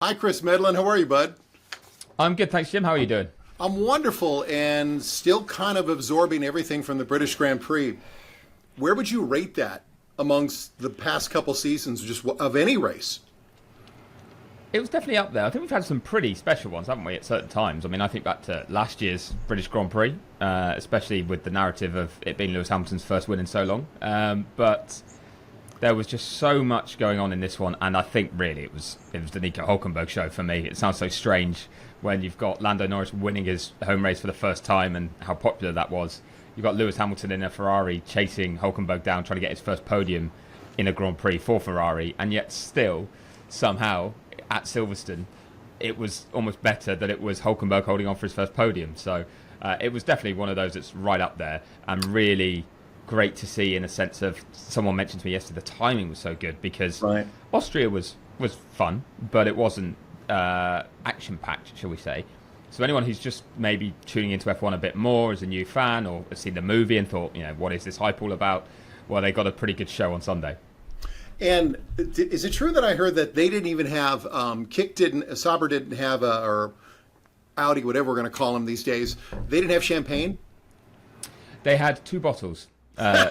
Hi, Chris Medland. How are you, bud? I'm good, thanks, Jim. How are you doing? I'm wonderful and still kind of absorbing everything from the British Grand Prix. Where would you rate that amongst the past couple seasons, just of any race? It was definitely up there. I think we've had some pretty special ones, haven't we, at certain times? I mean, I think back to last year's British Grand Prix, especially with the narrative of it being Lewis Hamilton's first win in so long. But there was just so much going on in this one, and I think really it was the Nico Hulkenberg show for me. It sounds so strange when you've got Lando Norris winning his home race for the first time and how popular that was. You've got Lewis Hamilton in a Ferrari chasing Hulkenberg down, trying to get his first podium in a Grand Prix for Ferrari, and yet still, somehow, at Silverstone, it was almost better that it was Hulkenberg holding on for his first podium. So it was definitely one of those that's right up there and really great to see, in a sense of, someone mentioned to me yesterday, the timing was so good because Right. Austria was fun, but it wasn't action-packed, shall we say. So anyone who's just maybe tuning into F1 a bit more as a new fan or has seen the movie and thought, what is this hype all about? Well, they got a pretty good show on Sunday. And is it true that I heard that they didn't even have, Sauber didn't have, or Audi, whatever we're going to call them these days, they didn't have champagne? They had two bottles,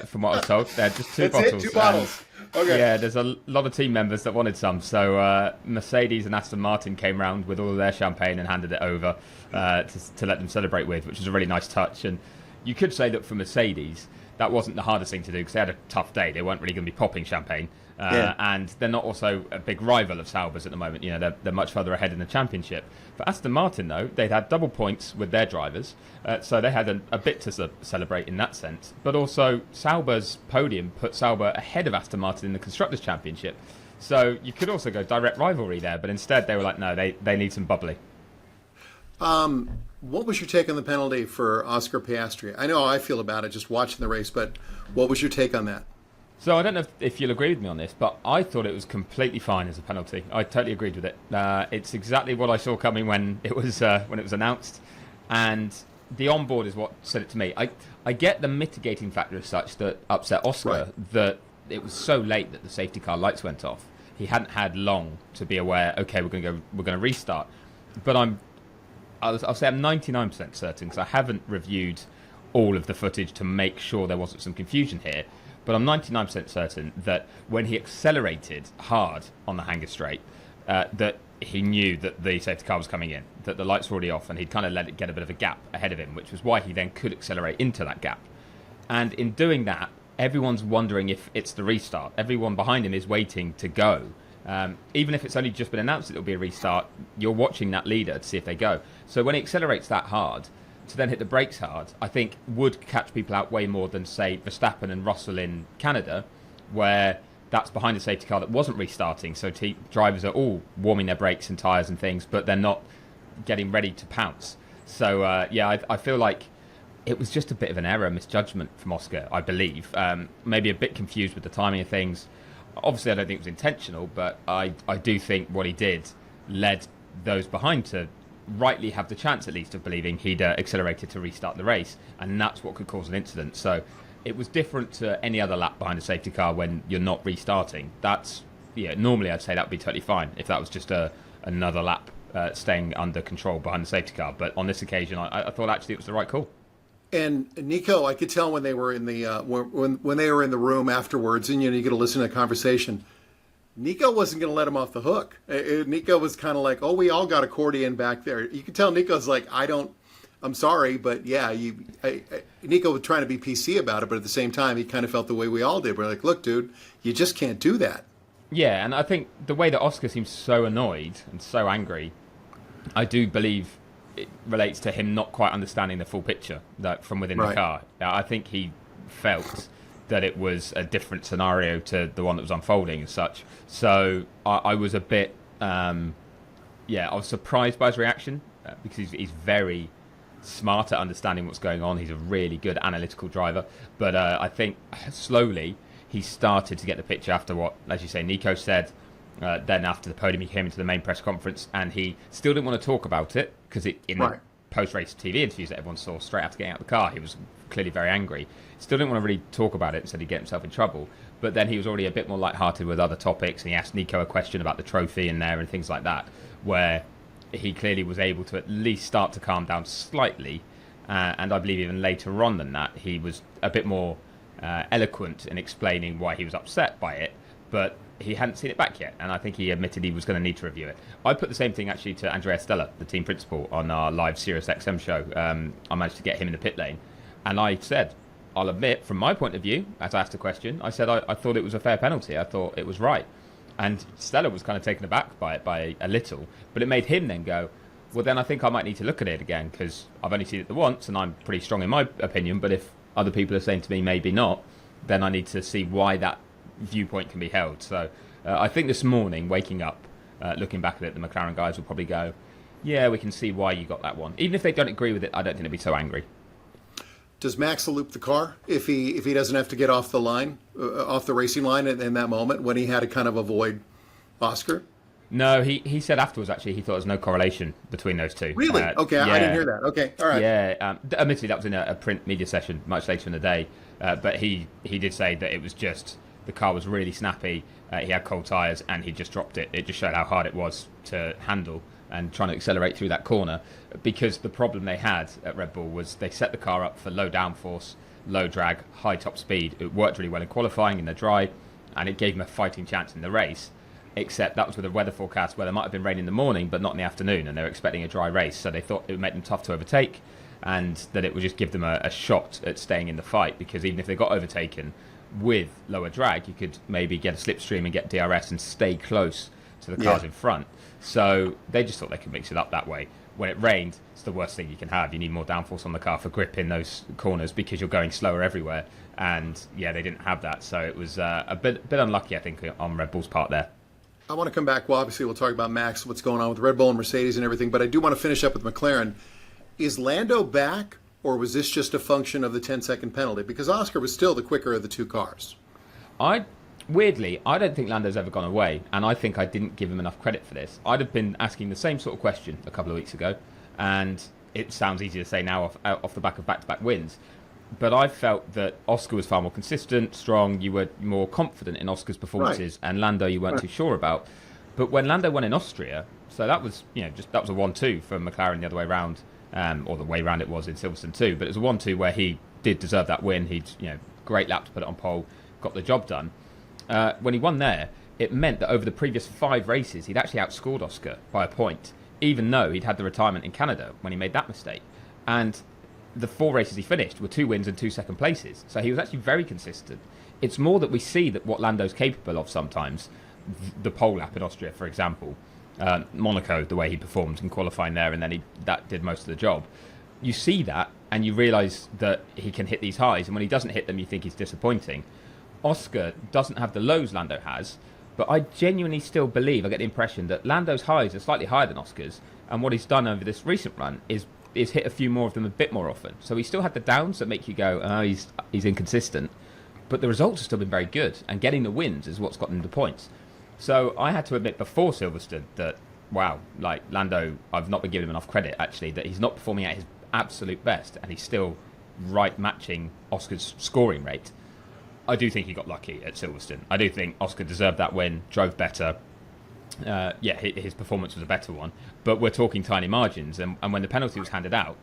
from what I was told. They had just two That's bottles. it, two bottles. Okay. Yeah, there's a lot of team members that wanted some. So Mercedes and Aston Martin came round with all of their champagne and handed it over to let them celebrate with, which was a really nice touch. And you could say that for Mercedes, that wasn't the hardest thing to do because they had a tough day. They weren't really going to be popping champagne. And they're not also a big rival of Sauber's at the moment. They're much further ahead in the championship. For Aston Martin, though, they'd had double points with their drivers, so they had a bit to celebrate in that sense. But also, Sauber's podium put Sauber ahead of Aston Martin in the Constructors' Championship. So you could also go direct rivalry there, but instead they were like, no, they need some bubbly. What was your take on the penalty for Oscar Piastri? I know how I feel about it just watching the race, but what was your take on that? So I don't know if you'll agree with me on this, but I thought it was completely fine as a penalty. I totally agreed with it. It's exactly what I saw coming when it was announced, and the onboard is what said it to me. I get the mitigating factor as such that upset Oscar, Right. that it was so late that the safety car lights went off. He hadn't had long to be aware. Okay, we're going to restart. But I'll say I'm 99% certain because I haven't reviewed all of the footage to make sure there wasn't some confusion here. But I'm 99% certain that when he accelerated hard on the hanger straight, that he knew that the safety car was coming in, that the lights were already off, and he'd kind of let it get a bit of a gap ahead of him, which was why he then could accelerate into that gap. And in doing that, everyone's wondering if it's the restart. Everyone behind him is waiting to go. Even if it's only just been announced that it'll be a restart, you're watching that leader to see if they go. So when he accelerates that hard, to then hit the brakes hard, I think would catch people out way more than, say, Verstappen and Russell in Canada, where that's behind a safety car that wasn't restarting. So drivers are all warming their brakes and tyres and things, but they're not getting ready to pounce. So, I feel like it was just a bit of an error, misjudgment from Oscar, I believe. Maybe a bit confused with the timing of things. Obviously, I don't think it was intentional, but I do think what he did led those behind to rightly have the chance, at least, of believing he'd accelerated to restart the race, and that's what could cause an incident. So it was different to any other lap behind a safety car when you're not restarting. Normally I'd say that would be totally fine if that was just another lap staying under control behind the safety car. But on this occasion, I thought actually it was the right call. And Nico, I could tell when they were in the when they were in the room afterwards, and you get to listen to the conversation. Nico wasn't going to let him off the hook. Nico was kind of like, "Oh, we all got accordion back there." You could tell Nico's like, I'm sorry, but yeah, Nico was trying to be PC about it, but at the same time, he kind of felt the way we all did. We're like, "Look, dude, you just can't do that." Yeah, and I think the way that Oscar seems so annoyed and so angry, I do believe it relates to him not quite understanding the full picture from within the car. I think he felt that it was a different scenario to the one that was unfolding as such. So I was a bit, I was surprised by his reaction because he's very smart at understanding what's going on. He's a really good analytical driver. But I think slowly he started to get the picture after what, as you say, Nico said. Then after the podium, he came into the main press conference and he still didn't want to talk about it because in the post-race TV interviews that everyone saw straight after getting out of the car, he was clearly very angry. Still didn't want to really talk about it and said he'd get himself in trouble. But then he was already a bit more lighthearted with other topics, and he asked Nico a question about the trophy in there and things like that, where he clearly was able to at least start to calm down slightly. And I believe even later on than that, he was a bit more eloquent in explaining why he was upset by it, but he hadn't seen it back yet, and I think he admitted he was going to need to review it. I put the same thing actually to Andrea Stella, the team principal, on our live Sirius XM show. I managed to get him in the pit lane, and I said, I'll admit, from my point of view, as I asked the question, I said I thought it was a fair penalty. I thought it was right. And Stella was kind of taken aback by it by a little, but it made him then go, well, then I think I might need to look at it again, because I've only seen it the once, and I'm pretty strong in my opinion, but if other people are saying to me maybe not, then I need to see why that viewpoint can be held. So I think this morning, waking up, looking back at it, the McLaren guys will probably go, yeah, we can see why you got that one. Even if they don't agree with it, I don't think they'd be so angry. Does Max loop the car if he doesn't have to get off the line, off the racing line in that moment when he had to kind of avoid Oscar? No, he said afterwards, actually, he thought there was no correlation between those two. Really? Okay, yeah. I didn't hear that. Okay, all right. Yeah, admittedly, that was in a print media session much later in the day, but he did say that it was just, the car was really snappy, he had cold tyres, and he just dropped it. It just showed how hard it was to handle and trying to accelerate through that corner, because the problem they had at Red Bull was they set the car up for low downforce, low drag, high top speed. It worked really well in qualifying, in the dry, and it gave them a fighting chance in the race. Except that was with a weather forecast where there might have been rain in the morning but not in the afternoon, and they were expecting a dry race, so they thought it would make them tough to overtake, and that it would just give them a shot at staying in the fight, because even if they got overtaken with lower drag, you could maybe get a slipstream and get DRS and stay close to the cars in front. So they just thought they could mix it up that way. When it rained, it's the worst thing you can have. You need more downforce on the car for grip in those corners, because you're going slower everywhere, and yeah, they didn't have that, so it was a bit unlucky, I think, on Red Bull's part there. I want to come back. Well, obviously, we'll talk about Max, what's going on with Red Bull and Mercedes and everything, but I do want to finish up with McLaren. Is Lando back, or was this just a function of the 10-second penalty? Because Oscar was still the quicker of the two cars. Weirdly, I don't think Lando's ever gone away, and I think I didn't give him enough credit for this. I'd have been asking the same sort of question a couple of weeks ago, and it sounds easy to say now off the back of back-to-back wins. But I felt that Oscar was far more consistent, strong. You were more confident in Oscar's performances, and Lando you weren't too sure about. But when Lando won in Austria, so that was that was a 1-2 for McLaren the other way round, or the way round it was in Silverstone too. But it was a 1-2 where he did deserve that win. He'd great lap to put it on pole, got the job done. When he won there, it meant that over the previous 5 races, he'd actually outscored Oscar by a point, even though he'd had the retirement in Canada when he made that mistake. And the 4 races he finished were 2 wins and 2 second places. So he was actually very consistent. It's more that we see that what Lando's capable of sometimes. The pole lap in Austria, for example, Monaco, the way he performed in qualifying there, and then that did most of the job. You see that, and you realise that he can hit these highs, and when he doesn't hit them, you think he's disappointing. Oscar doesn't have the lows Lando has, but I genuinely still believe, I get the impression that Lando's highs are slightly higher than Oscar's, and what he's done over this recent run is hit a few more of them a bit more often. So he still had the downs that make you go, oh, he's inconsistent, but the results have still been very good, and getting the wins is what's gotten him the points. So I had to admit before Silverstone that, wow, like Lando, I've not been giving him enough credit, actually, that he's not performing at his absolute best, and he's still right matching Oscar's scoring rate. I do think he got lucky at Silverstone. I do think Oscar deserved that win, drove better. His performance was a better one, but we're talking tiny margins, and when the penalty was handed out,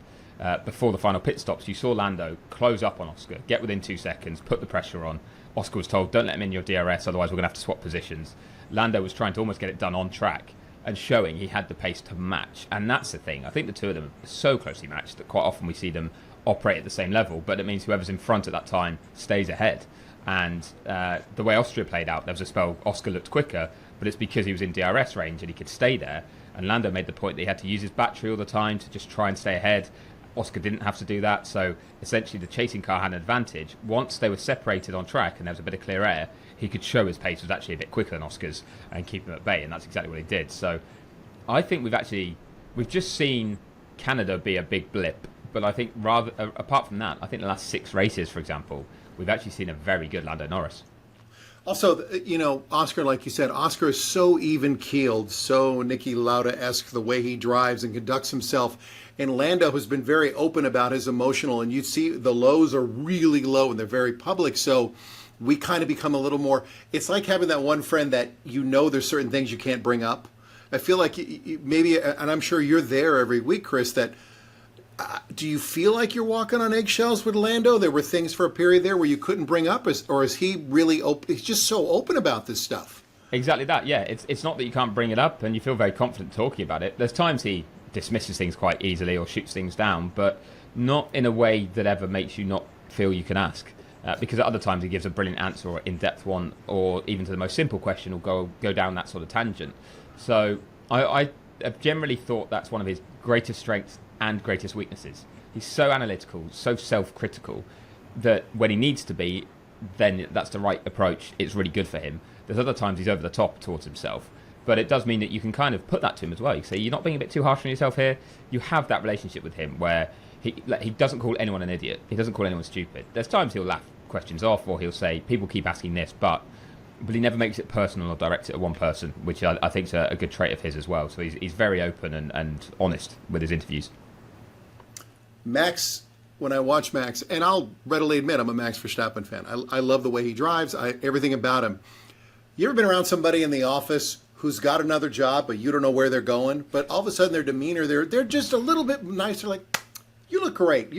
before the final pit stops, you saw Lando close up on Oscar, get within 2 seconds, put the pressure on. Oscar was told, don't let him in your DRS, otherwise we're going to have to swap positions. Lando was trying to almost get it done on track and showing he had the pace to match, and that's the thing. I think the two of them are so closely matched that quite often we see them operate at the same level, but it means whoever's in front at that time stays ahead. And the way Austria played out, there was a spell Oscar looked quicker, but it's because he was in DRS range and he could stay there. And Lando made the point that he had to use his battery all the time to just try and stay ahead. Oscar didn't have to do that, so essentially the chasing car had an advantage. Once they were separated on track and there was a bit of clear air, he could show his pace was actually a bit quicker than Oscar's and keep him at bay, and that's exactly what he did. So I think we've just seen Canada be a big blip, but I think apart from that, I think the last 6 races, for example, we've actually seen a very good Lando Norris. Also, Oscar, like you said, Oscar is so even-keeled, so Niki Lauda-esque the way he drives and conducts himself. And Lando has been very open about his emotional, and you see the lows are really low and they're very public. So we kind of become a little more, it's like having that one friend that there's certain things you can't bring up. I feel like maybe, and I'm sure you're there every week, Chris, that do you feel like you're walking on eggshells with Lando? There were things for a period there where you couldn't bring up, or is he really open? He's just so open about this stuff. Exactly that, yeah. It's not that you can't bring it up and you feel very confident talking about it. There's times he dismisses things quite easily or shoots things down, but not in a way that ever makes you not feel you can ask. Because at other times he gives a brilliant answer or in-depth one, or even to the most simple question will go down that sort of tangent. So I have generally thought that's one of his greatest strengths and greatest weaknesses. He's so analytical, so self-critical, that when he needs to be, then that's the right approach. It's really good for him. There's other times he's over the top towards himself. But it does mean that you can kind of put that to him as well. You say, you're not being a bit too harsh on yourself here. You have that relationship with him where he doesn't call anyone an idiot. He doesn't call anyone stupid. There's times he'll laugh questions off, or he'll say, people keep asking this, but he never makes it personal or direct it at one person, which I think is a good trait of his as well. So he's very open and honest with his interviews. Max, when I watch Max, and I'll readily admit I'm a Max Verstappen fan. I love the way he drives, everything about him. You ever been around somebody in the office who's got another job, but you don't know where they're going, but all of a sudden their demeanor, they're just a little bit nicer, like, you look great.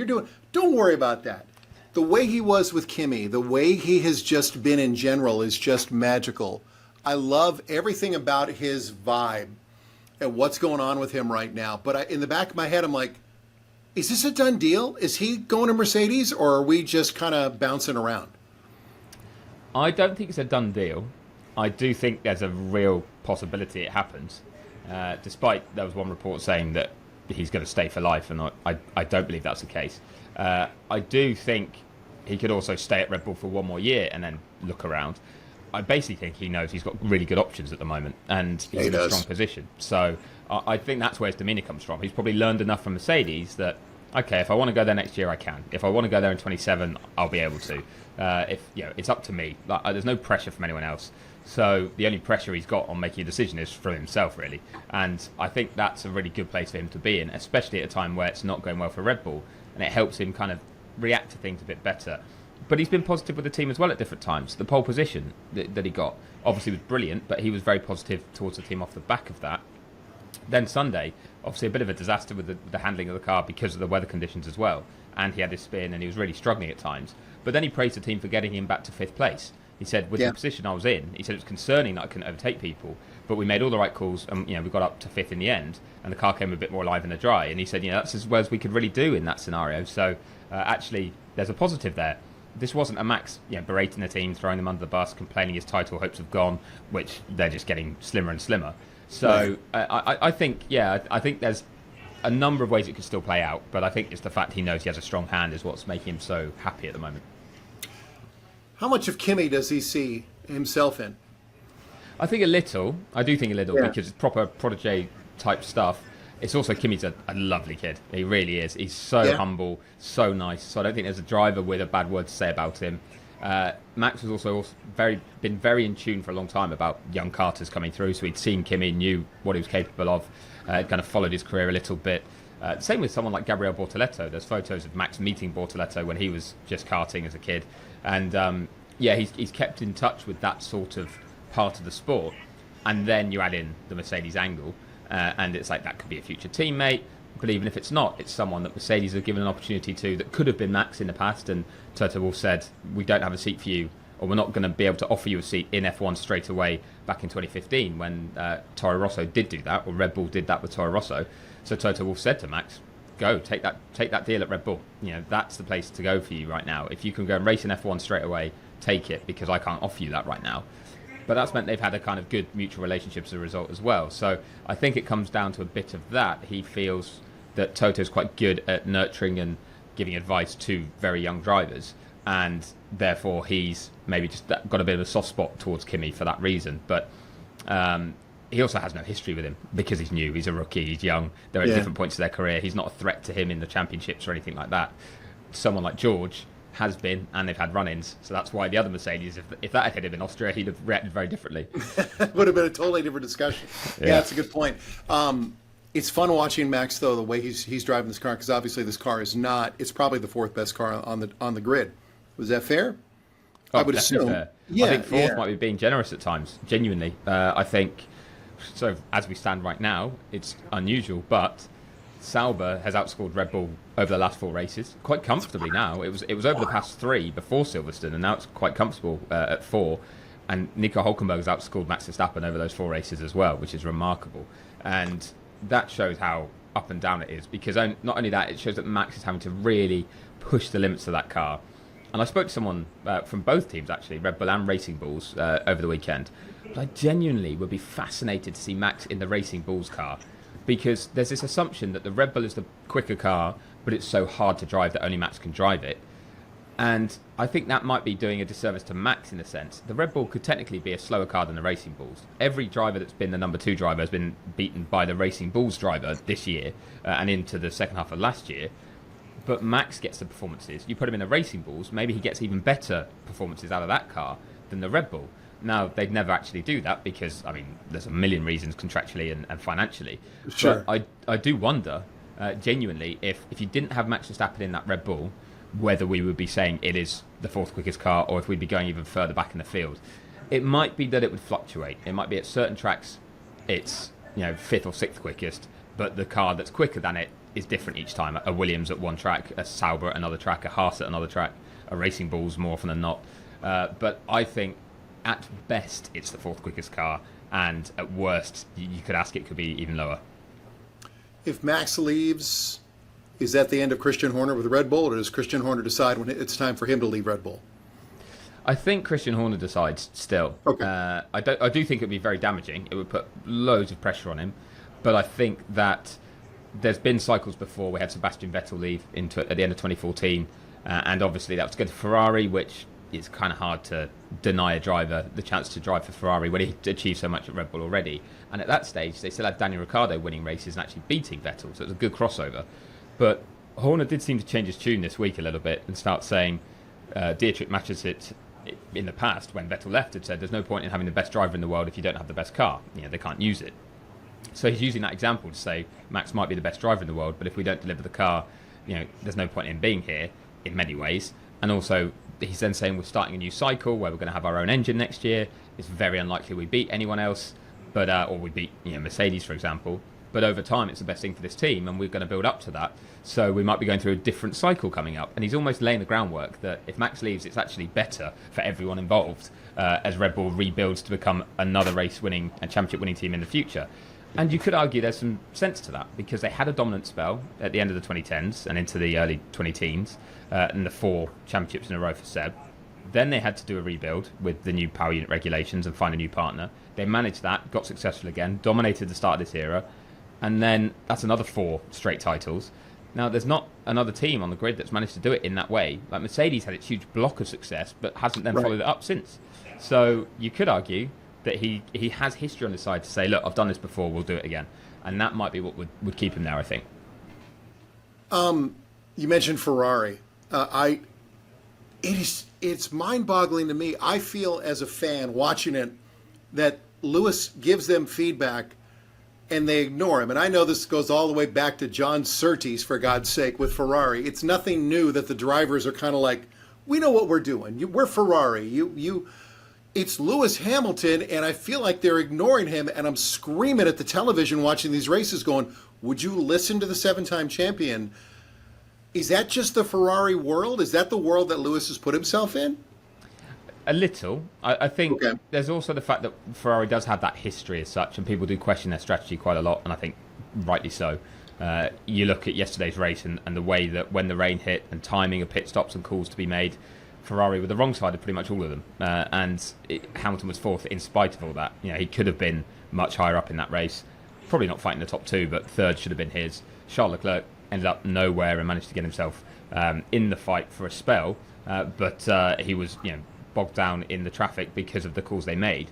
Don't worry about that. The way he was with Kimi, the way he has just been in general is just magical. I love everything about his vibe and what's going on with him right now. But in the back of my head, I'm like, is this a done deal? Is he going to Mercedes, or are we just kind of bouncing around? I don't think it's a done deal. I do think there's a real possibility it happens, despite there was one report saying that he's going to stay for life, and I don't believe that's the case. I do think he could also stay at Red Bull for one more year and then look around. I basically think he knows he's got really good options at the moment, and he's in a strong position. So I think that's where his demeanour comes from. He's probably learned enough from Mercedes that, okay, if I want to go there next year, I can. If I want to go there in 27, I'll be able to. It's up to me. There's no pressure from anyone else. So the only pressure he's got on making a decision is from himself, really. And I think that's a really good place for him to be in, especially at a time where it's not going well for Red Bull, and it helps him kind of react to things a bit better. But he's been positive with the team as well at different times. The pole position that he got obviously was brilliant, but he was very positive towards the team off the back of that. Then Sunday, obviously a bit of a disaster with the handling of the car because of the weather conditions as well. And he had his spin and he was really struggling at times. But then he praised the team for getting him back to 5th place. He said, with the position I was in, he said it was concerning that I couldn't overtake people, but we made all the right calls, and we got up to 5th in the end, and the car came a bit more alive in the dry. And he said, that's as well as we could really do in that scenario. So actually, there's a positive there. This wasn't a Max berating the team, throwing them under the bus, complaining his title hopes have gone, which they're just getting slimmer and slimmer. So I think there's a number of ways it could still play out, but I think it's the fact he knows he has a strong hand is what's making him so happy at the moment. How much of Kimi does he see himself in? I think a little. I do think a little, because it's proper protege type stuff. It's also, Kimi's a lovely kid. He really is. He's so humble, so nice. So I don't think there's a driver with a bad word to say about him. Max was also been very in tune for a long time about young karters coming through. So he'd seen Kimi, knew what he was capable of, kind of followed his career a little bit. Same with someone like Gabriel Bortoleto. There's photos of Max meeting Bortoleto when he was just karting as a kid. And he's kept in touch with that sort of part of the sport. And then you add in the Mercedes angle, and it's like that could be a future teammate. But even if it's not, it's someone that Mercedes have given an opportunity to that could have been Max in the past. And Toto Wolff said, we don't have a seat for you, or we're not going to be able to offer you a seat in F1 straight away back in 2015 when Toro Rosso did do that, or Red Bull did that with Toro Rosso. So Toto Wolff said to Max, go, take that deal at Red Bull. That's the place to go for you right now. If you can go and race in F1 straight away, take it, because I can't offer you that right now. But that's meant they've had a kind of good mutual relationship as a result as well. So I think it comes down to a bit of that. He feels that Toto's quite good at nurturing and giving advice to very young drivers, and therefore he's maybe just got a bit of a soft spot towards Kimi for that reason. But he also has no history with him because he's new, he's a rookie, he's young. They're at different points of their career. He's not a threat to him in the championships or anything like that. Someone like George has been, and they've had run-ins. So that's why the other Mercedes, if that had hit him in Austria, he'd have reacted very differently. Would have been a totally different discussion. Yeah, that's a good point. It's fun watching Max, though, the way he's driving this car, because obviously this car is not, it's probably the 4th best car on the grid. Was that fair? I would assume. Fair. I think 4th might be being generous at times, genuinely. I think So as we stand right now, it's unusual, but Sauber has outscored Red Bull over the last 4 races quite comfortably now. It was over the past 3 before Silverstone, and now it's quite comfortable at 4. And Nico Hülkenberg has outscored Max Verstappen over those 4 races as well, which is remarkable. And that shows how up and down it is, because not only that, it shows that Max is having to really push the limits of that car. And I spoke to someone from both teams, actually, Red Bull and Racing Bulls, over the weekend. But I genuinely would be fascinated to see Max in the Racing Bulls car, because there's this assumption that the Red Bull is the quicker car, but it's so hard to drive that only Max can drive it. And I think that might be doing a disservice to Max in a sense. The Red Bull could technically be a slower car than the Racing Bulls. Every driver that's been the number 2 driver has been beaten by the Racing Bulls driver this year and into the second half of last year. But Max gets the performances. You put him in the Racing Bulls, maybe he gets even better performances out of that car than the Red Bull. Now, they'd never actually do that because, I mean, there's a million reasons contractually and financially. Sure. But I do wonder, genuinely, if you didn't have Max Verstappen in that Red Bull, whether we would be saying it is the 4th quickest car or if we'd be going even further back in the field. It might be that it would fluctuate. It might be at certain tracks it's 5th or 6th quickest, but the car that's quicker than it is different each time. A Williams at one track, a Sauber at another track, a Haas at another track, a Racing Bulls more often than not. But I think at best it's the 4th quickest car, and at worst you could ask it could be even lower. If Max leaves, is that the end of Christian Horner with Red Bull, or does Christian Horner decide when it's time for him to leave Red Bull? I think Christian Horner decides still. Okay. I do think it would be very damaging. It would put loads of pressure on him. But I think that there's been cycles before. We had Sebastian Vettel leave at the end of 2014. And obviously that was good for Ferrari, which is kind of hard to deny a driver the chance to drive for Ferrari when he achieved so much at Red Bull already. And at that stage, they still had Daniel Ricciardo winning races and actually beating Vettel. So it was a good crossover. But Horner did seem to change his tune this week a little bit and start saying, Dietrich Mateschitz in the past, when Vettel left, had said there's no point in having the best driver in the world if you don't have the best car. They can't use it. So he's using that example to say Max might be the best driver in the world, but if we don't deliver the car, there's no point in being here in many ways. And also, he's then saying we're starting a new cycle where we're going to have our own engine next year. It's very unlikely we beat anyone else, but or we beat Mercedes, for example. But over time, it's the best thing for this team, and we're going to build up to that. So we might be going through a different cycle coming up. And he's almost laying the groundwork that if Max leaves, it's actually better for everyone involved as Red Bull rebuilds to become another race-winning and championship-winning team in the future. And you could argue there's some sense to that, because they had a dominant spell at the end of the 2010s and into the early 20-teens, and the 4 championships in a row for Seb. Then they had to do a rebuild with the new power unit regulations and find a new partner. They managed that, got successful again, dominated the start of this era. And then that's another 4 straight titles. Now, there's not another team on the grid that's managed to do it in that way. Like Mercedes had its huge block of success, but hasn't then followed it up since. So you could argue that he has history on his side to say, look, I've done this before, we'll do it again. And that might be what would keep him there, I think. You mentioned Ferrari. It's mind-boggling to me. I feel as a fan watching it that Lewis gives them feedback and they ignore him. And I know this goes all the way back to John Surtees, for God's sake, with Ferrari. It's nothing new that the drivers are kind of like, we know what we're doing. We're Ferrari. It's Lewis Hamilton, and I feel like they're ignoring him, and I'm screaming at the television watching these races going, would you listen to the 7-time champion? Is that just the Ferrari world? Is that the world that Lewis has put himself in? A little. I think there's also the fact that Ferrari does have that history as such, and people do question their strategy quite a lot, and I think rightly so. You look at yesterday's race and the way that when the rain hit and timing of pit stops and calls to be made, Ferrari were the wrong side of pretty much all of them. Hamilton was 4th in spite of all that. He could have been much higher up in that race. Probably not fighting the top 2, but 3rd should have been his. Charles Leclerc ended up nowhere and managed to get himself in the fight for a spell, but he was bogged down in the traffic because of the calls they made.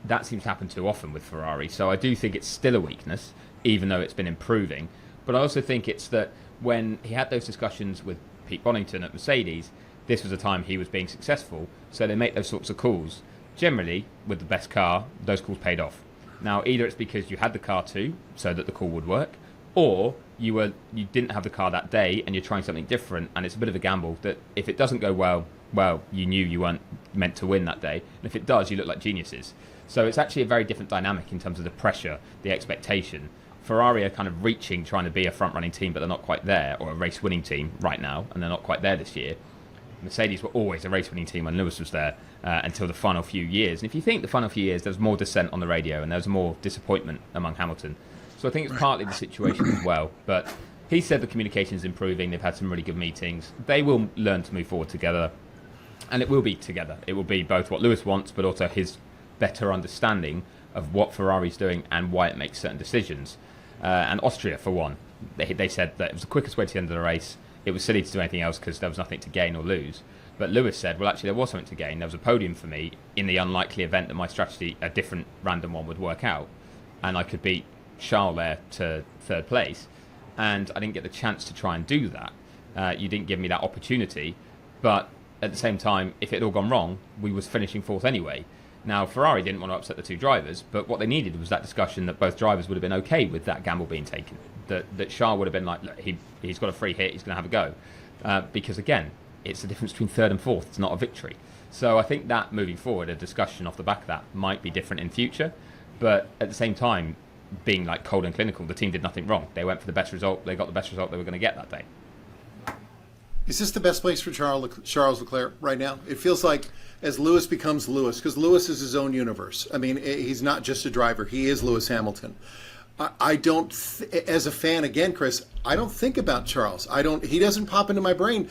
That seems to happen too often with Ferrari, so I do think it's still a weakness, even though it's been improving. But I also think it's that when he had those discussions with Pete Bonington at Mercedes, this was a time he was being successful, so they make those sorts of calls. Generally, with the best car, those calls paid off. Now, either it's because you had the car too, so that the call would work, or you didn't have the car that day and you're trying something different, and it's a bit of a gamble that if it doesn't go well, you knew you weren't meant to win that day. And if it does, you look like geniuses. So it's actually a very different dynamic in terms of the pressure, the expectation. Ferrari are kind of reaching, trying to be a front-running team, but they're not quite there, or a race-winning team right now, and they're not quite there this year. Mercedes were always a race-winning team when Lewis was there until the final few years. And if you think the final few years, there was more dissent on the radio and there was more disappointment among Hamilton. So I think it's partly the situation as well. But he said the communication is improving. They've had some really good meetings. They will learn to move forward together. And it will be together. It will be both what Lewis wants, but also his better understanding of what Ferrari's doing and why it makes certain decisions. And Austria, for one, they said that it was the quickest way to the end of the race. It was silly to do anything else because there was nothing to gain or lose. But Lewis said, well, actually, there was something to gain. There was a podium for me in the unlikely event that my strategy, a different random one, would work out. And I could beat Charles there to third place. And I didn't get the chance to try and do that. You didn't give me that opportunity. But at the same time, if it had all gone wrong, we was finishing fourth anyway. Now, Ferrari didn't want to upset the two drivers, but what they needed was that discussion that both drivers would have been okay with that gamble being taken. That Charles would have been like, look, he's got a free hit, he's going to have a go. Because, again, it's the difference between third and fourth. It's not a victory. So I think that, moving forward, a discussion off the back of that might be different in future. But at the same time, being like cold and clinical, the team did nothing wrong. They went for the best result. They got the best result they were going to get that day. Is this the best place for Charles Leclerc right now? It feels like as Lewis becomes Lewis, because Lewis is his own universe. I mean, he's not just a driver. He is Lewis Hamilton. I don't, as a fan, again, Chris, I don't think about Charles. He doesn't pop into my brain.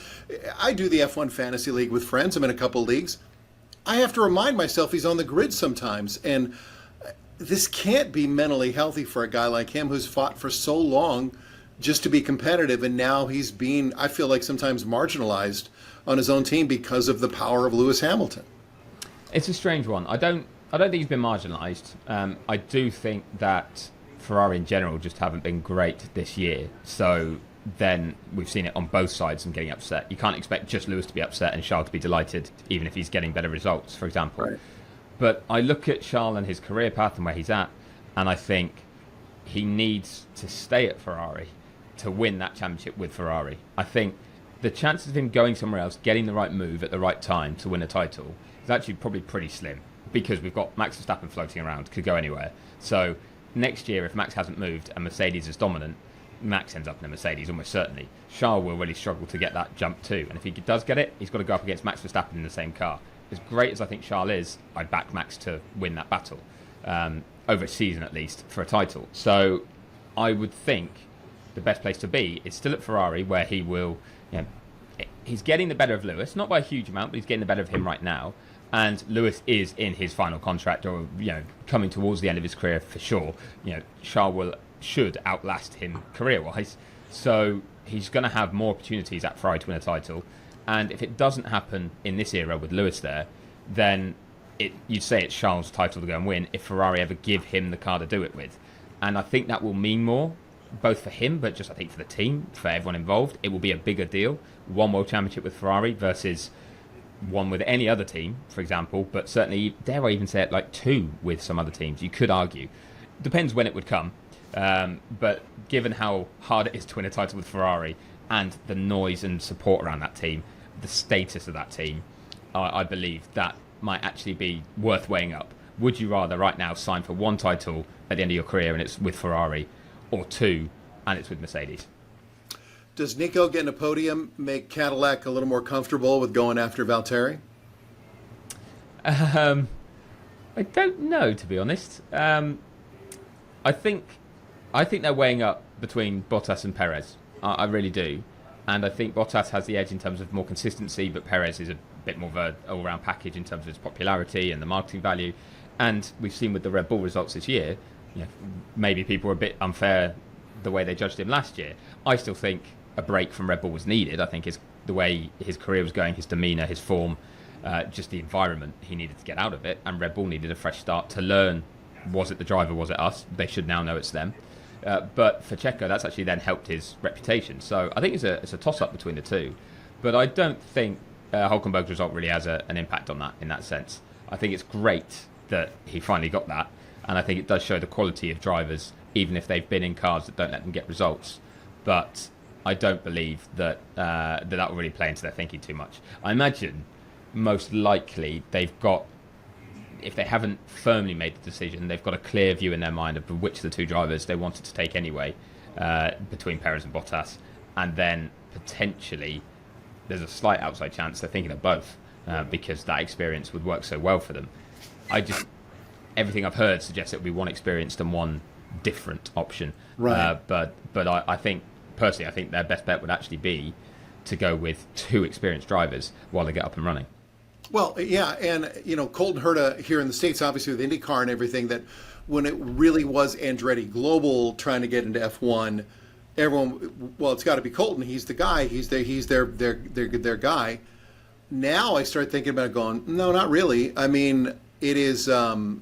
I do the F1 Fantasy League with friends. I'm in a couple leagues. I have to remind myself he's on the grid sometimes. And this can't be mentally healthy for a guy like him who's fought for so long just to be competitive, and now he's being, I feel like, sometimes marginalized on his own team because of the power of Lewis Hamilton. It's a strange one. I don't think he's been marginalised. I do think that Ferrari in general just haven't been great this year. So then we've seen it on both sides and getting upset. You can't expect just Lewis to be upset and Charles to be delighted, even if he's getting better results, for example. Right. But I look at Charles and his career path and where he's at, and I think he needs to stay at Ferrari to win that championship with Ferrari. I think the chances of him going somewhere else, getting the right move at the right time to win a title is actually probably pretty slim, because we've got Max Verstappen floating around, could go anywhere. So next year, if Max hasn't moved and Mercedes is dominant, Max ends up in a Mercedes almost certainly. Charles will really struggle to get that jump too, and if he does get it, he's got to go up against Max Verstappen in the same car. As great as I think Charles is, I'd back Max to win that battle, over a season at least, for a title. So I would think the best place to be is still at Ferrari, where he will, he's getting the better of Lewis, not by a huge amount, but he's getting the better of him right now. And Lewis is in his final contract, or coming towards the end of his career for sure. Charles should outlast him career-wise, so he's going to have more opportunities at Ferrari to win a title. And if it doesn't happen in this era with Lewis there, then you'd say it's Charles' title to go and win if Ferrari ever give him the car to do it with. And I think that will mean more, both for him, but just I think for the team, for everyone involved. It will be a bigger deal. One World Championship with Ferrari versus one with any other team, for example, but certainly, dare I even say it, like two with some other teams. You could argue. Depends when it would come. But given how hard it is to win a title with Ferrari and the noise and support around that team, the status of that team, I believe that might actually be worth weighing up. Would you rather right now sign for one title at the end of your career and it's with Ferrari, or two and it's with Mercedes? Does Nico getting a podium make Cadillac a little more comfortable with going after Valtteri? I don't know, to be honest. I think they're weighing up between Bottas and Perez. I really do. And I think Bottas has the edge in terms of more consistency, but Perez is a bit more of an all-round package in terms of its popularity and the marketing value. And we've seen with the Red Bull results this year, maybe people were a bit unfair the way they judged him last year. I still think a break from Red Bull was needed. I think the way his career was going, his demeanour, his form, just the environment, he needed to get out of it. And Red Bull needed a fresh start to learn, was it the driver, was it us? They should now know it's them. But for Checo, that's actually then helped his reputation. So I think it's a toss-up between the two. But I don't think Hülkenberg's result really has an impact on that in that sense. I think it's great that he finally got that. And I think it does show the quality of drivers, even if they've been in cars that don't let them get results. But I don't believe that that will really play into their thinking too much. I imagine most likely they've got if they haven't firmly made the decision, they've got a clear view in their mind of which of the two drivers they wanted to take anyway, between Perez and Bottas, and then potentially there's a slight outside chance they're thinking of both, because that experience would work so well for them. Everything I've heard suggests it would be one experienced and one different option. Right. But I think, personally, I think their best bet would actually be to go with two experienced drivers while they get up and running. Well, yeah, and Colton Herta here in the States, obviously with IndyCar and everything, that when it really was Andretti Global trying to get into F1, everyone, well, it's got to be Colton. He's the guy. He's their guy. Now I start thinking about it going, no, not really. I mean, it is the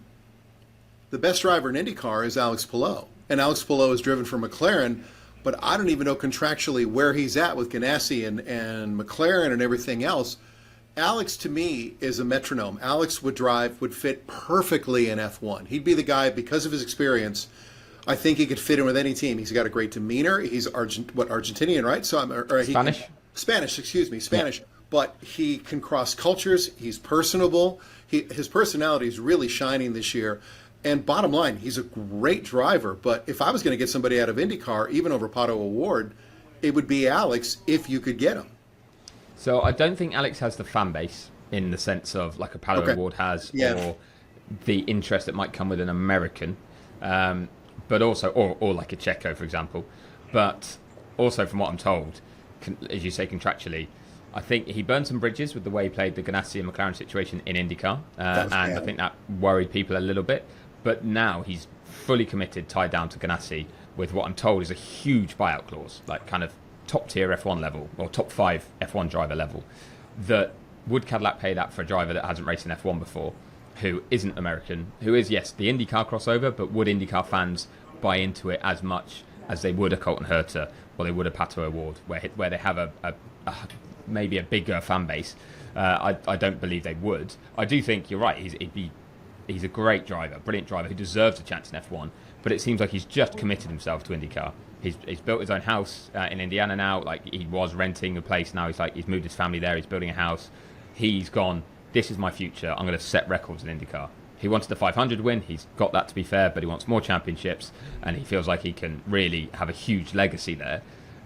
best driver in IndyCar is Alex Palou, and Alex Palou is driven for McLaren. But I don't even know contractually where he's at with Ganassi and McLaren and everything else. Alex, to me, is a metronome. Alex would fit perfectly in F1. He'd be the guy because of his experience. I think he could fit in with any team. He's got a great demeanor. He's Argentinian, right? Spanish. Spanish. Yeah. But he can cross cultures. He's personable. His personality is really shining this year. And bottom line, he's a great driver. But if I was going to get somebody out of IndyCar, even over Pato O'Ward, it would be Alex if you could get him. So I don't think Alex has the fan base in the sense of like a Pato O'Ward has, or the interest that might come with an American, but also, or like a Checo, for example. But also, from what I'm told, as you say, contractually, I think he burned some bridges with the way he played the Ganassi and McLaren situation in IndyCar, and I think that worried people a little bit. But now he's fully committed, tied down to Ganassi with what I'm told is a huge buyout clause, like kind of top tier F1 level or top 5 F1 driver level. That would Cadillac pay that for a driver that hasn't raced in F1 before, who isn't American, who is, yes, the IndyCar crossover, but would IndyCar fans buy into it as much as they would a Colton Herta or they would a Pato O'Ward, where they have maybe a bigger fan base? I don't believe they would. I do think you're right. He's a great driver, brilliant driver who deserves a chance in F1, but it seems like he's just committed himself to IndyCar. He's built his own house in Indiana now. Like, he was renting a place. Now he's moved his family there. He's building a house. He's gone, this is my future. I'm going to set records in IndyCar. He wanted the 500 win. He's got that, to be fair, but he wants more championships, and he feels like he can really have a huge legacy there.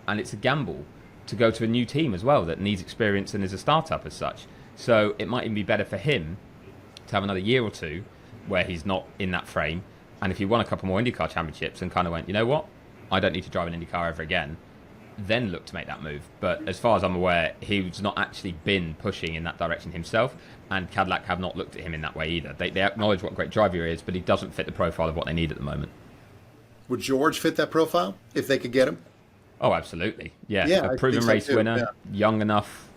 And it's a gamble to go to a new team as well that needs experience and is a startup as such. So it might even be better for him to have another year or two where he's not in that frame. And if he won a couple more IndyCar championships and kind of went, you know what, I don't need to drive an IndyCar ever again, then look to make that move. But as far as I'm aware, he's not actually been pushing in that direction himself, and Cadillac have not looked at him in that way either. They acknowledge what a great driver he is, but he doesn't fit the profile of what they need at the moment. Would George fit that profile if they could get him? Oh, absolutely. Yeah, a proven race winner, yeah. Young enough,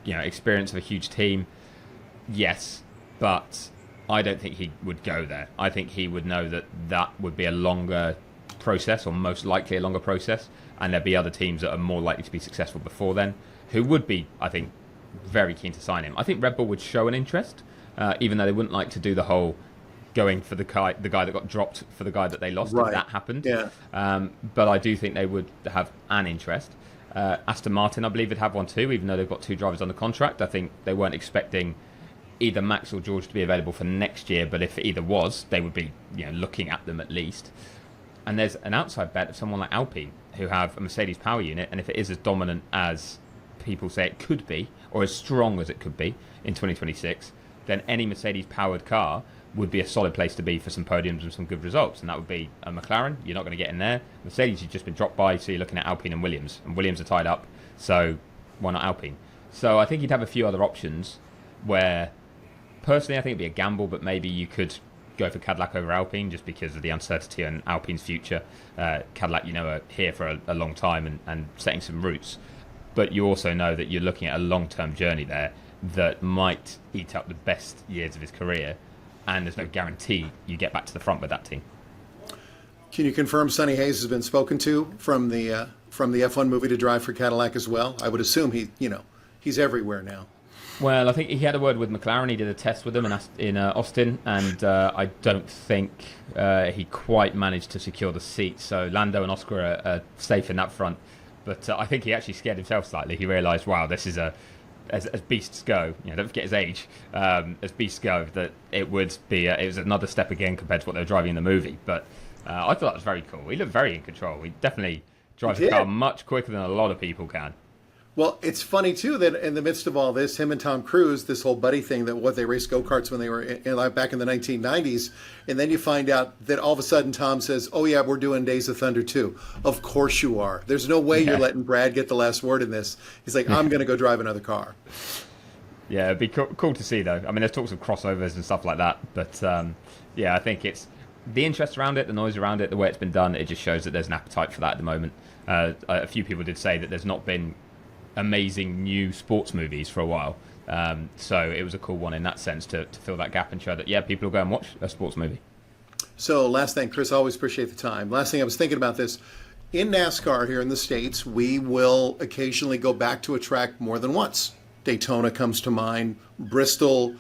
experience of a huge team. Yes, but I don't think he would go there. I think he would know that would be a longer process, or most likely a longer process, and there'd be other teams that are more likely to be successful before then, who would be, I think, very keen to sign him. I think Red Bull would show an interest, even though they wouldn't like to do the whole going for the guy that got dropped for the guy that they lost, if that happened. Yeah. But I do think they would have an interest. Aston Martin, I believe, would have one too, even though they've got 2 drivers on the contract. I think they weren't expecting either Max or George to be available for next year, but if either was, they would be looking at them at least. And there's an outside bet of someone like Alpine, who have a Mercedes power unit, and if it is as dominant as people say it could be, or as strong as it could be in 2026, then any Mercedes-powered car would be a solid place to be for some podiums and some good results. And that would be a McLaren. You're not going to get in there. Mercedes, you've just been dropped by, so you're looking at Alpine and Williams. And Williams are tied up, so why not Alpine? So I think you'd have a few other options where, personally, I think it'd be a gamble, but maybe you could go for Cadillac over Alpine just because of the uncertainty on Alpine's future. Cadillac, are here for a long time and setting some roots. But you also know that you're looking at a long-term journey there that might eat up the best years of his career, and there's no guarantee you get back to the front with that team. Can you confirm Sonny Hayes has been spoken to from the F1 movie to drive for Cadillac as well? I would assume he's everywhere now. Well, I think he had a word with McLaren. He did a test with them in Austin, and I don't think he quite managed to secure the seat. So Lando and Oscar are safe in that front. But I think he actually scared himself slightly. He realised, wow, this is a as beasts go, don't forget his age, as beasts go, that it would be it was another step again compared to what they were driving in the movie. But I thought that was very cool. He looked very in control. He definitely drives the car much quicker than a lot of people can. Well, it's funny, too, that in the midst of all this, him and Tom Cruise, this whole buddy thing, that they raced go-karts when they were back in the 1990s, and then you find out that all of a sudden Tom says, oh, yeah, we're doing Days of Thunder, too. Of course you are. There's no way you're letting Brad get the last word in this. He's like, I'm going to go drive another car. Yeah, it'd be cool to see, though. I mean, there's talks of crossovers and stuff like that, but, I think it's the interest around it, the noise around it, the way it's been done, it just shows that there's an appetite for that at the moment. A few people did say that there's not been amazing new sports movies for a while, so it was a cool one in that sense to fill that gap and show that people will go and watch a sports movie. So last thing, Chris, I always appreciate the time. Last thing, I was thinking about this. In NASCAR here in the States, we will occasionally go back to a track more than once. Daytona comes to mind. Bristol,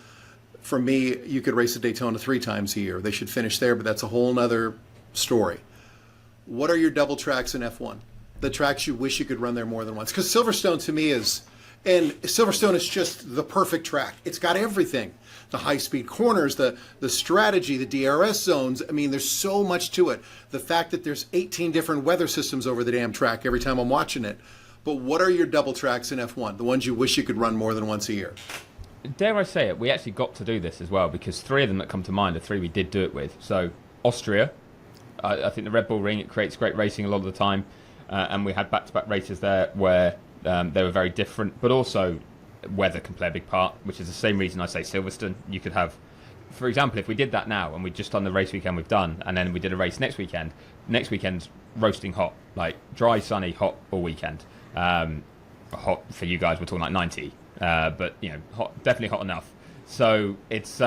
for me, you could race at Daytona 3 times a year. They should finish there, but that's a whole nother story. What are your double tracks in F1? The tracks you wish you could run there more than once? Because Silverstone to me is just the perfect track. It's got everything. The high-speed corners, the strategy, the DRS zones. I mean, there's so much to it. The fact that there's 18 different weather systems over the damn track every time I'm watching it. But what are your double tracks in F1? The ones you wish you could run more than once a year? Dare I say it, we actually got to do this as well, because 3 of them that come to mind are 3 we did do it with. So Austria, I think the Red Bull Ring, it creates great racing a lot of the time. And we had back-to-back races there where they were very different, but also weather can play a big part, which is the same reason I say Silverstone. You could have, for example, if we did that now and we'd just done the race weekend we've done, and then we did a race next weekend's roasting hot, like dry, sunny, hot all weekend. Hot for you guys, we're talking like 90, but hot, definitely hot enough. So it's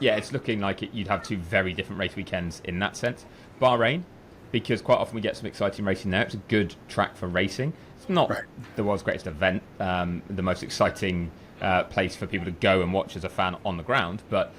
it's looking like you'd have 2 very different race weekends in that sense. Bahrain, because quite often we get some exciting racing there. It's a good track for racing. It's not the world's greatest event, the most exciting place for people to go and watch as a fan on the ground, but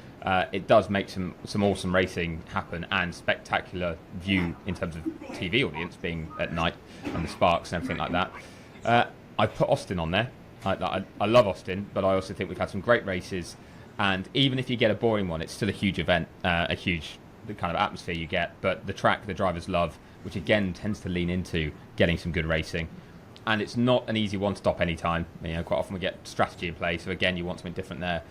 it does make some awesome racing happen and spectacular view in terms of TV audience being at night and the sparks and everything like that. I put Austin on there. I love Austin, but I also think we've had some great races, and even if you get a boring one, it's still a huge event, a huge the kind of atmosphere you get, but the track the drivers love, which again tends to lean into getting some good racing. And it's not an easy one stop anytime. Quite often we get strategy in play, so again you want something different there.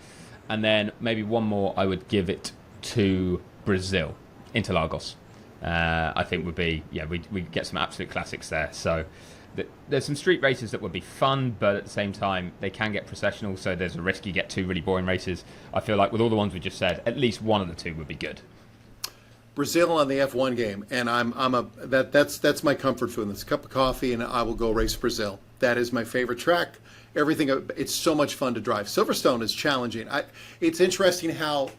And then maybe one more, I would give it to Brazil, Interlagos. I think would be we get some absolute classics there. So there's some street races that would be fun, but at the same time they can get processional, so there's a risk you get 2 really boring races. I feel like with all the ones we just said, at least one of the 2 would be good. Brazil on the F1 game, and that's my comfort food. It's a cup of coffee, and I will go race Brazil. That is my favorite track. Everything, it's so much fun to drive. Silverstone is challenging. It's interesting how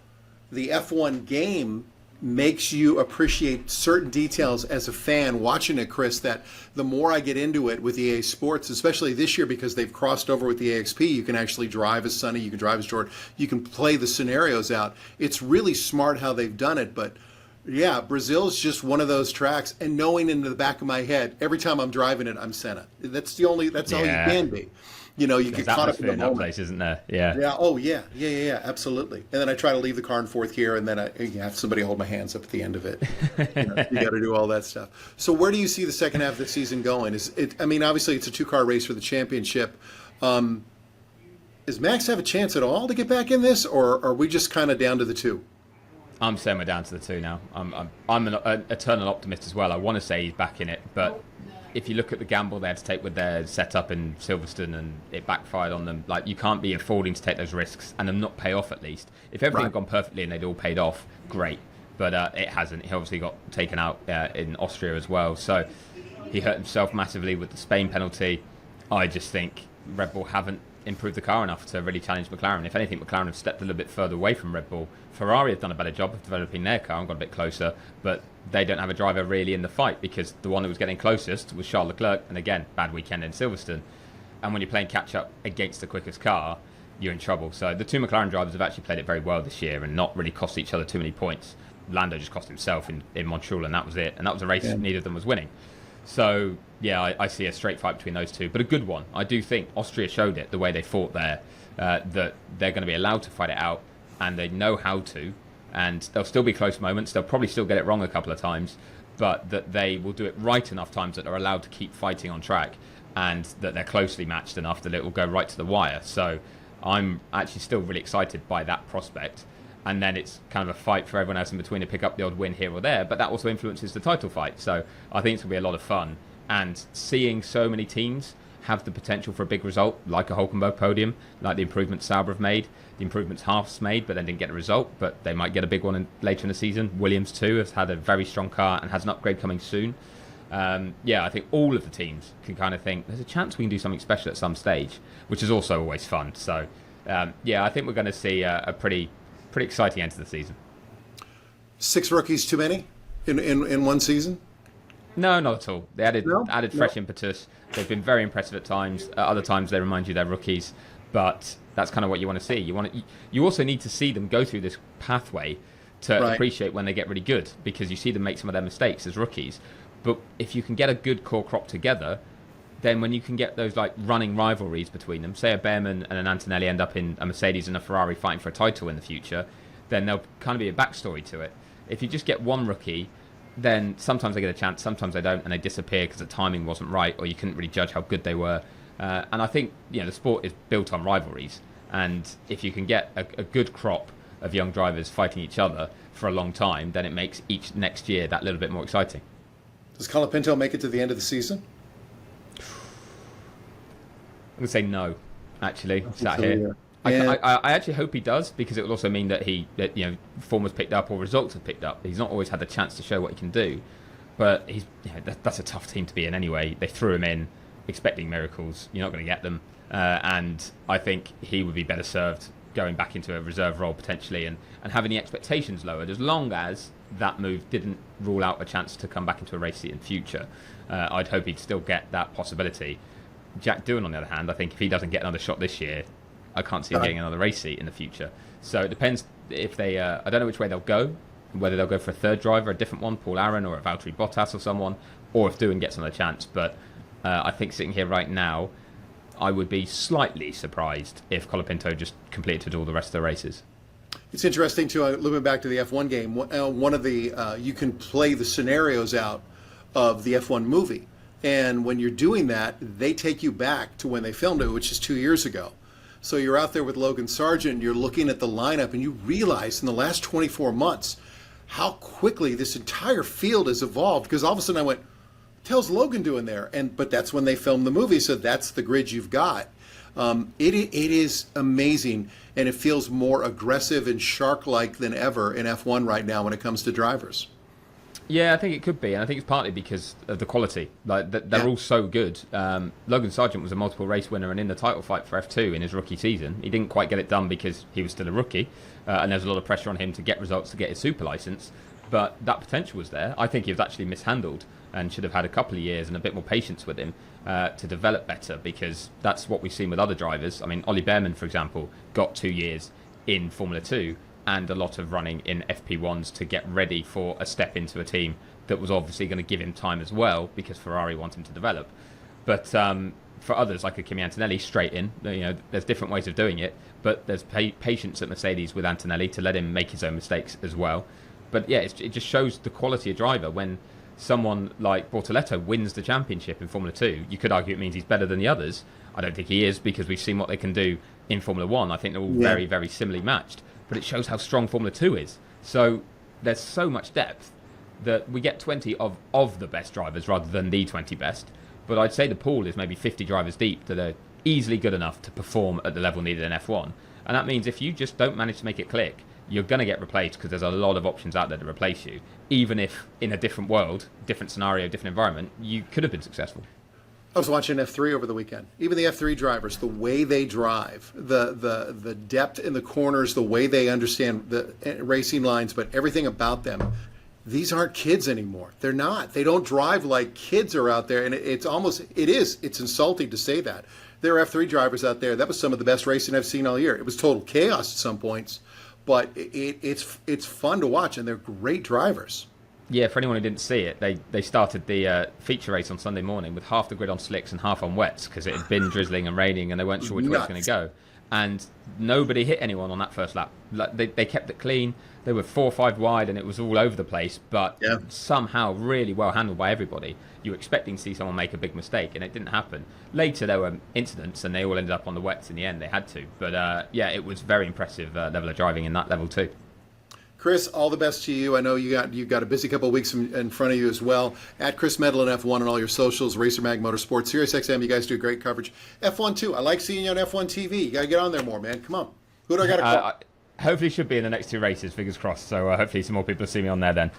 the F1 game makes you appreciate certain details as a fan watching it, Chris, that the more I get into it with EA Sports, especially this year because they've crossed over with the AXP, you can actually drive as Sonny, you can drive as Jordan, you can play the scenarios out. It's really smart how they've done it, but yeah, Brazil's just one of those tracks, and knowing in the back of my head, every time I'm driving it, I'm Senna. That's all you can be. You get caught up in the moment. That place, isn't there? Yeah. Yeah. Oh, yeah. Yeah. Absolutely. And then I try to leave the car in 4th gear, and then I have somebody hold my hands up at the end of it. You got to do all that stuff. So where do you see the second half of the season going? Obviously it's a 2-car race for the championship. Does Max have a chance at all to get back in this, or are we just kind of down to the 2? I'm saying we're down to the 2 now. I'm an eternal optimist as well. I want to say he's back in it, but if you look at the gamble they had to take with their setup in Silverstone and it backfired on them, like you can't be affording to take those risks and them not pay off at least. If everything had gone perfectly and they'd all paid off, great. But it hasn't. He obviously got taken out in Austria as well. So he hurt himself massively with the Spain penalty. I just think Red Bull haven't improved the car enough to really challenge McLaren. If anything, McLaren have stepped a little bit further away from Red Bull. Ferrari have done a better job of developing their car and got a bit closer, but they don't have a driver really in the fight because the one who was getting closest was Charles Leclerc, and again, bad weekend in Silverstone. And when you're playing catch-up against the quickest car, you're in trouble. So the 2 McLaren drivers have actually played it very well this year and not really cost each other too many points. Lando just cost himself in Montreal, and that was it. And that was a race neither of them was winning. So Yeah, I see a straight fight between those two, but a good one. I do think Austria showed it the way they fought there, that they're going to be allowed to fight it out, and they know how to, and there'll still be close moments. They'll probably still get it wrong a couple of times, but that they will do it right enough times that they're allowed to keep fighting on track, and that they're closely matched enough that it will go right to the wire. So I'm actually still really excited by that prospect. And then it's kind of a fight for everyone else in between to pick up the odd win here or there, but that also influences the title fight. So I think it's going to be a lot of fun. And seeing so many teams have the potential for a big result, like a Hulkenberg podium, like the improvements Sauber have made, the improvements Haas made, but then didn't get a result, but they might get a big one later in the season. Williams too has had a very strong car and has an upgrade coming soon. I think all of the teams can kind of think there's a chance we can do something special at some stage, which is also always fun. So I think we're going to see a pretty exciting end to the season. 6 rookies too many in one season? No, not at all. They added fresh impetus. They've been very impressive at times. At other times, they remind you they're rookies. But that's kind of what you want to see. You also need to see them go through this pathway to appreciate when they get really good, because you see them make some of their mistakes as rookies. But if you can get a good core crop together, then when you can get those like running rivalries between them, say a Behrman and an Antonelli end up in a Mercedes and a Ferrari fighting for a title in the future, then there'll kind of be a backstory to it. If you just get one rookie, then sometimes they get a chance, sometimes they don't, and they disappear because the timing wasn't right, or you couldn't really judge how good they were. And I think the sport is built on rivalries, and if you can get a good crop of young drivers fighting each other for a long time, then it makes each next year that little bit more exciting. Does Colapinto make it to the end of the season? I'm going to say no, actually, sat here. Yeah. I actually hope he does, because it will also mean that form was picked up or results have picked up. He's not always had the chance to show what he can do, but that's a tough team to be in anyway. They threw him in expecting miracles. You're not going to get them, and I think he would be better served going back into a reserve role potentially and having the expectations lowered, as long as that move didn't rule out a chance to come back into a race seat in future. I'd hope he'd still get that possibility. Jack Doohan, on the other hand, I think if he doesn't get another shot this year, I can't see him getting another race seat in the future. So it depends if they... I don't know which way they'll go, whether they'll go for a third driver, a different one, Paul Aron or a Valtteri Bottas or someone, or if Doohan gets another chance. But I think sitting here right now, I would be slightly surprised if Colapinto just completed all the rest of the races. It's interesting, too, looping back to the F1 game, one of the... you can play the scenarios out of the F1 movie. And when you're doing that, they take you back to when they filmed it, which is 2 years ago. So you're out there with Logan Sargent, you're looking at the lineup, and you realize in the last 24 months how quickly this entire field has evolved. Because all of a sudden I went, what the hell's Logan doing there? But that's when they filmed the movie, so that's the grid you've got. It is amazing, and it feels more aggressive and shark-like than ever in F1 right now when it comes to drivers. Yeah, I think it could be, and I think it's partly because of the quality. Like they're all so good. Logan Sargent was a multiple race winner and in the title fight for F2 in his rookie season. He didn't quite get it done because he was still a rookie, and there's a lot of pressure on him to get results to get his super license. But that potential was there. I think he was actually mishandled and should have had a couple of years and a bit more patience with him to develop better, because that's what we've seen with other drivers. I mean, Ollie Behrman, for example, got 2 years in Formula 2 and a lot of running in FP1s to get ready for a step into a team that was obviously going to give him time as well, because Ferrari want him to develop. But for others, like a Kimi Antonelli, straight in, there's different ways of doing it, but there's patience at Mercedes with Antonelli to let him make his own mistakes as well. But yeah, it just shows the quality of driver. When someone like Bortoleto wins the championship in Formula 2, you could argue it means he's better than the others. I don't think he is, because we've seen what they can do in Formula 1. I think they're all very, very similarly matched. But it shows how strong Formula 2 is. So there's so much depth that we get 20 of the best drivers rather than the 20 best. But I'd say the pool is maybe 50 drivers deep that are easily good enough to perform at the level needed in F1. And that means if you just don't manage to make it click, you're going to get replaced, because there's a lot of options out there to replace you. Even if in a different world, different scenario, different environment, you could have been successful. I was watching F3 over the weekend. Even the F3 drivers, the way they drive, the depth in the corners, the way they understand the racing lines, but everything about them, these aren't kids anymore. They're not. They don't drive like kids are out there, and it's insulting to say that. There are F3 drivers out there. That was some of the best racing I've seen all year. It was total chaos at some points, but it's fun to watch, and they're great drivers. Yeah, for anyone who didn't see it, they started the feature race on Sunday morning with half the grid on slicks and half on wets because it had been drizzling and raining and they weren't sure which way it was going to go. And nobody hit anyone on that first lap. Like, they kept it clean. They were 4 or 5 wide and it was all over the place, but somehow really well handled by everybody. You were expecting to see someone make a big mistake and it didn't happen. Later there were incidents and they all ended up on the wets in the end. They had to. But yeah, it was very impressive level of driving in that level too. Chris, all the best to you. I know you've got a busy couple of weeks in front of you as well. At Chris Medland F1 on all your socials, Racer Mag Motorsports, Sirius XM. You guys do great coverage. F1 too. I like seeing you on F1 TV. You got to get on there more, man. Come on. Who do I got to call? Hopefully, should be in the next 2 races. Fingers crossed. So hopefully, some more people see me on there then.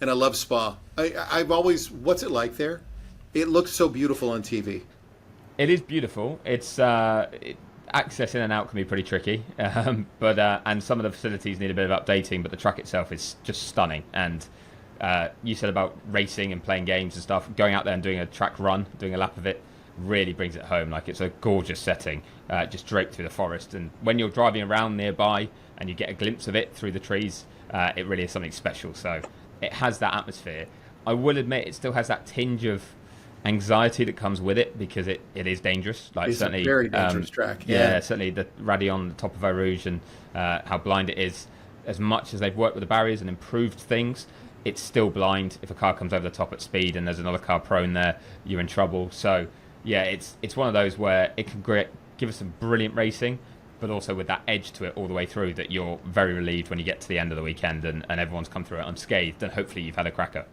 And I love Spa. I've always. What's it like there? It looks so beautiful on TV. It is beautiful. It's access in and out can be pretty tricky, but and some of the facilities need a bit of updating, but the track itself is just stunning. And you said about racing and playing games and stuff, going out there and doing a track run, doing a lap of it, really brings it home. Like, it's a gorgeous setting, just draped through the forest, and when you're driving around nearby and you get a glimpse of it through the trees, it really is something special. So it has that atmosphere. I will admit it still has that tinge of anxiety that comes with it because it is dangerous. Like, it's certainly a very dangerous track. Yeah, certainly the Radion, the top of Eau Rouge, and how blind it is. As much as they've worked with the barriers and improved things, it's still blind. If a car comes over the top at speed and there's another car prone there, you're in trouble. So yeah, it's one of those where it can give us some brilliant racing, but also with that edge to it all the way through that you're very relieved when you get to the end of the weekend and everyone's come through it unscathed, and hopefully you've had a cracker.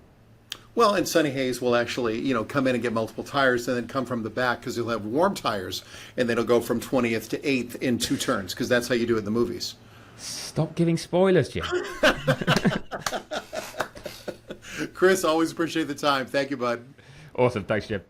Well, and Sonny Hayes will actually, come in and get multiple tires and then come from the back because he'll have warm tires, and then he'll go from 20th to 8th in 2 turns because that's how you do it in the movies. Stop giving spoilers, Jim. Chris, always appreciate the time. Thank you, bud. Awesome. Thanks, Jim.